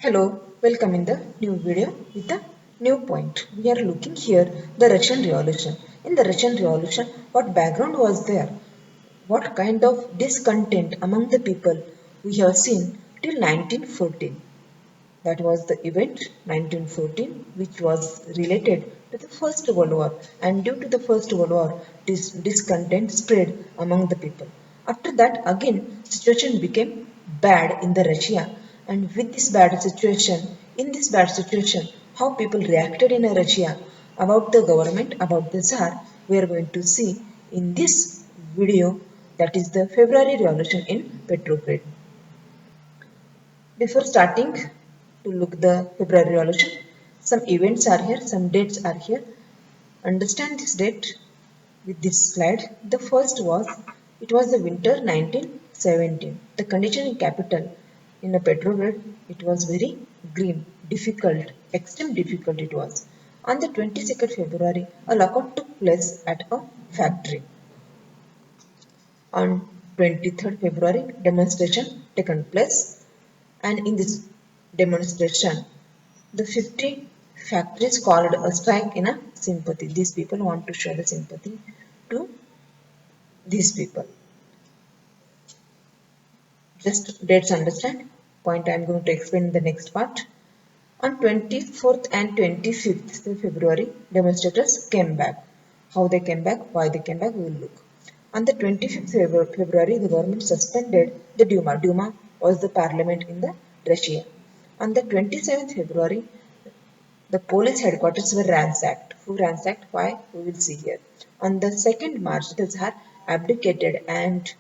Hello, welcome in the new video with a new point. We are looking here the Russian Revolution. In the Russian Revolution, what background was there? What kind of discontent among the people we have seen till 1914? That was the event 1914 which was related to the First World War, and due to the First World War this discontent spread among the people. After that again situation became bad in the Russia, and with this bad situation how people reacted in Russia about the government, about the Tsar, we are going to see in this video, that is the February Revolution in Petrograde. Before starting to look the February Revolution, some events are here, some dates are here. Understand this date with this slide. The first was, it was the winter 1917. The condition in capital in a Petrograde, it was very grim, difficult, extreme difficult it was. On the 22nd February, a lockout took place at a factory. On 23rd February, demonstration taken place, and in this demonstration, the 50 factories called a strike in a sympathy. These people want to show the sympathy to these people. Just let's understand. Point I am going to explain in the next part. On 24th and 25th February, demonstrators came back. How they came back, why they came back, we will look. On the 25th February, the government suspended the Duma. Duma was the parliament in the Russia. On the 27th February, the police headquarters were ransacked. Who ransacked? Why? We will see here. On the 2nd March, the Tsar abdicated and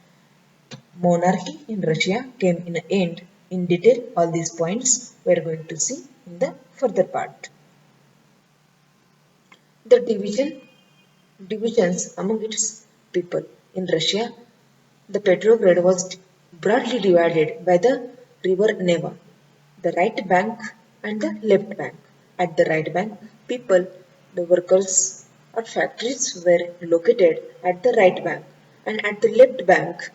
monarchy in Russia came in an end. In detail, all these points we are going to see in the further part. The divisions among its people in Russia, the Petrograde was broadly divided by the river Neva, the right bank and the left bank. At the right bank, people, the workers or factories were located at the right bank, and at the left bank,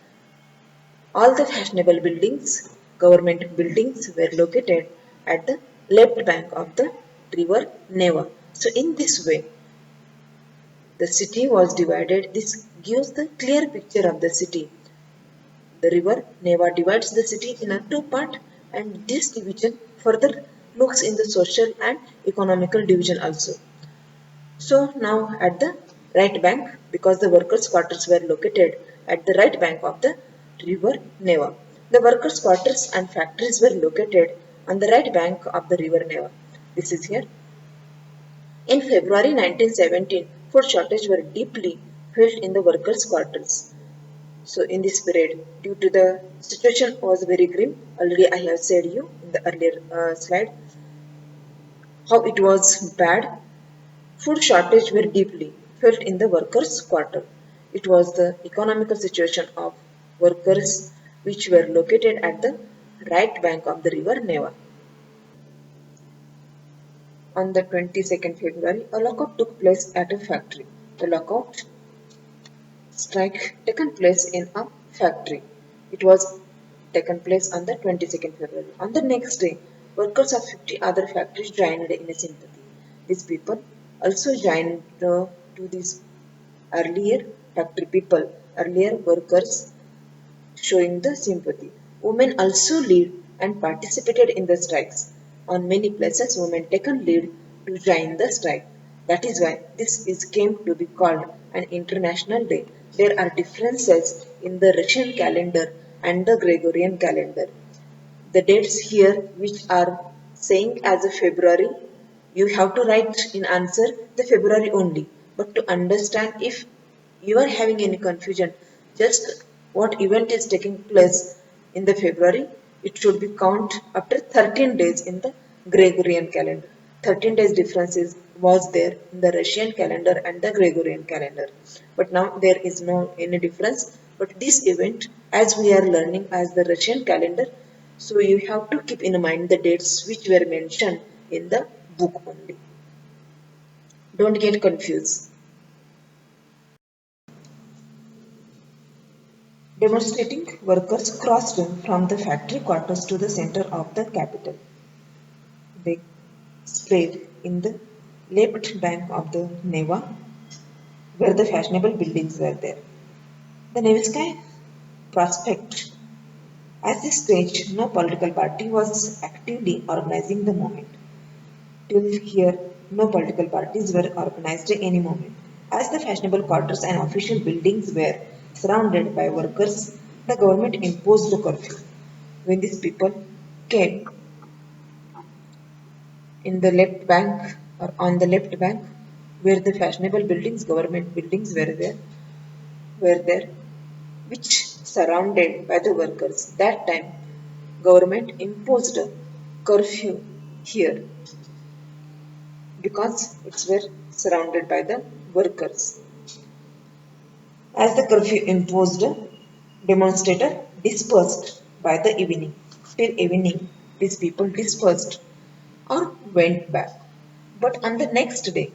all the fashionable buildings, government buildings were located at the left bank of the river Neva. So in this way, the city was divided. This gives the clear picture of the city. The river Neva divides the city in a two part, and this division further looks in the social and economical division also. So now at the right bank, because the workers' quarters were located at the right bank of the river Neva. The workers' quarters and factories were located on the right bank of the river Neva. This is here. In February 1917, food shortage were deeply felt in the workers' quarters. So in this period, due to the situation was very grim, already I have said you in the earlier slide how it was bad. Food shortage were deeply felt in the workers' quarter. It was the economical situation of workers which were located at the right bank of the river Neva. On the 22nd February, a lockout took place at a factory. The lockout strike taken place in a factory. It was taken place on the 22nd February. On the next day, workers of 50 other factories joined in a sympathy. These people also joined to these earlier factory people, earlier workers showing the sympathy. Women also lead and participated in the strikes. On many places, women taken lead to join the strike. That is why this is came to be called an international day. There are differences in the Russian calendar and the Gregorian calendar. The dates here which are saying as a February, you have to write in answer the February only. But to understand if you are having any confusion, just what event is taking place in the February, it should be count after 13 days in the Gregorian calendar. 13 days differences was there in the Russian calendar and the Gregorian calendar. But now there is no any difference. But this event, as we are learning as the Russian calendar, so you have to keep in mind the dates which were mentioned in the book only. Don't get confused. Demonstrating workers crossed from the factory quarters to the center of the capital. they spread in the left bank of the Neva where the fashionable buildings were there. The Nevsky Prospect. As this stage, no political party was actively organizing the movement. Till here, no political parties were organized in any moment. As the fashionable quarters and official buildings were surrounded by workers, the government imposed the curfew. When these people came in the left bank or on the left bank, where the fashionable buildings, government buildings were there, which surrounded by the workers. That time, government imposed a curfew here because it's were surrounded by the workers. As the curfew imposed, demonstrators dispersed by the evening. Till evening, these people dispersed or went back. But on the next day,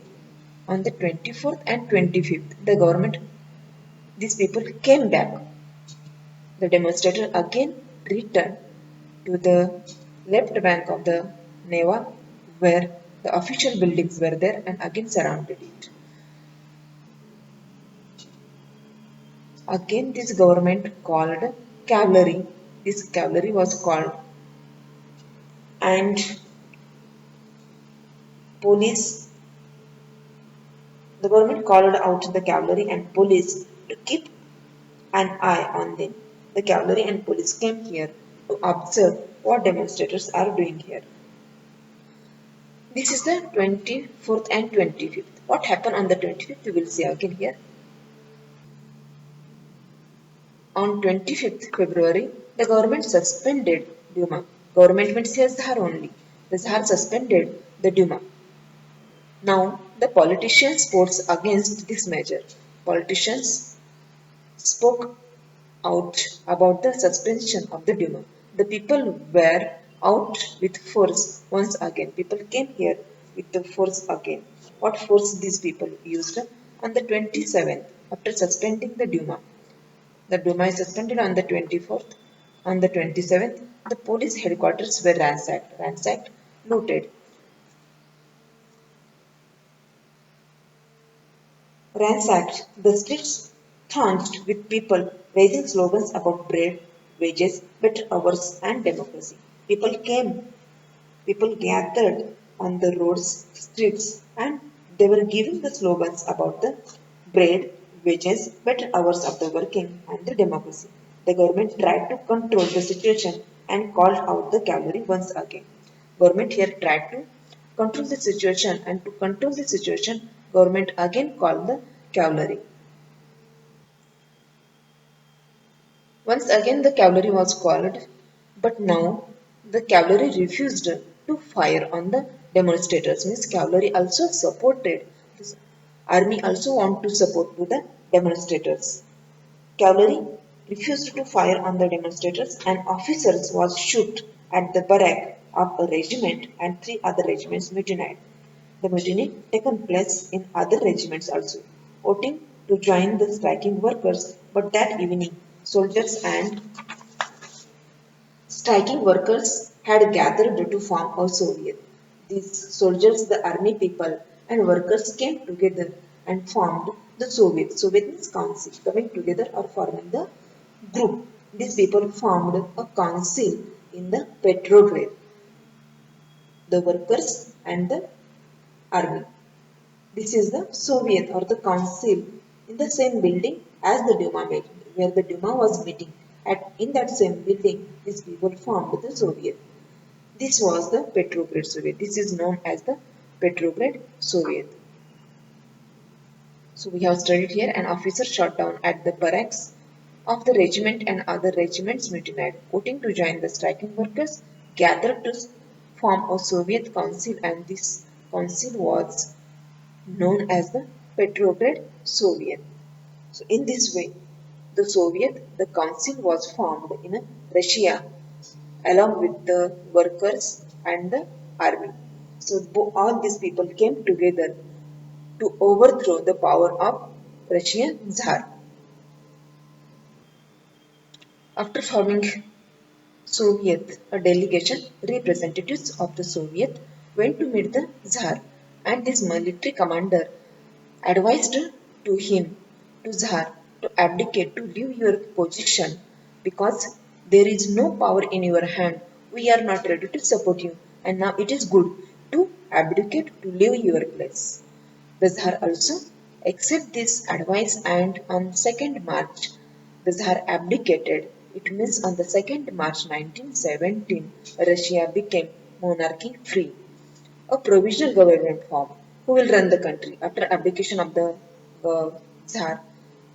on the 24th and 25th, the government, these people came back. The demonstrator again returned to the left bank of the Neva where the official buildings were there and again surrounded it. Again this government called cavalry. This cavalry was called and police. The government called out the cavalry and police to keep an eye on them. The cavalry and police came here to observe what demonstrators are doing here. This is the 24th and 25th. What happened on the 25th? We will see again here. On 25th February, the government suspended Duma. Government means here Zahar only. The Zahar suspended the Duma. Now, the politicians spoke against this measure. Politicians spoke out about the suspension of the Duma. The people were out with force once again. People came here with the force again. What force these people used? On the 27th, after suspending the Duma, the Duma is suspended on the 24th. On the 27th, the police headquarters were ransacked, looted. Ransacked, the streets thronged with people raising slogans about bread, wages, better hours, and democracy. People gathered on the roads, streets, and they were giving the slogans about the bread, wages, better hours of the working, and the democracy. The government tried to control the situation and called out the cavalry once again. Government here tried to control the situation, and to control the situation, government again called the cavalry. Once again the cavalry was called, but now the cavalry refused to fire on the demonstrators. Means cavalry also supported. This army also want to support to the demonstrators. Cavalry refused to fire on the demonstrators and officers was shot at the barrack of a regiment and three other regiments mutinied. The mutiny taken place in other regiments also, voting to join the striking workers, but that evening soldiers and striking workers had gathered to form a Soviet. These soldiers, the army people and workers came together and formed the Soviet. Soviet means council, coming together or forming the group. These people formed a council in the Petrograde, the workers and the army. This is the Soviet or the council in the same building as the Duma meeting, where the Duma was meeting. In that same building, these people formed the Soviet. This was the Petrograde Soviet. This is known as the Petrograde Soviet. So we have studied here an officer shot down at the barracks of the regiment and other regiments mutinied, voting to join the striking workers, gathered to form a Soviet council, and this council was known as the Petrograde Soviet. So in this way, the council was formed in Russia along with the workers and the army. So all these people came together to overthrow the power of Russian Tsar. After forming Soviet, a delegation, representatives of the Soviet went to meet the Tsar, and this military commander advised to him, to Tsar, to abdicate, to leave your position because there is no power in your hand. We are not ready to support you, and now it is good to abdicate, to leave your place. The Tsar also accepted this advice, and on 2nd March the Tsar abdicated. It means on the 2nd March 1917 Russia became monarchy free. A provisional government formed who will run the country. After abdication of the Tsar,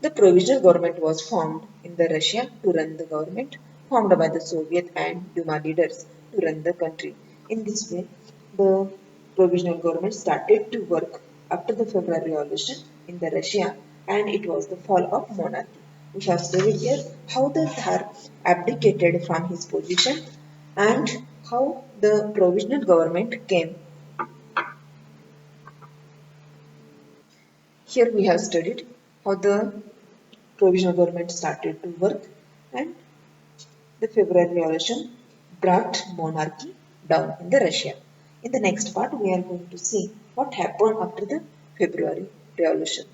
the provisional government was formed in the Russia to run the government, formed by the Soviet and Duma leaders to run the country. In this way, the provisional government started to work after the February Revolution in the Russia, and it was the fall of monarchy. We have studied here how the Tsar abdicated from his position and how the provisional government came. Here we have studied how the provisional government started to work and the February Revolution brought monarchy down in the Russia. In the next part, we are going to see what happened after the February Revolution.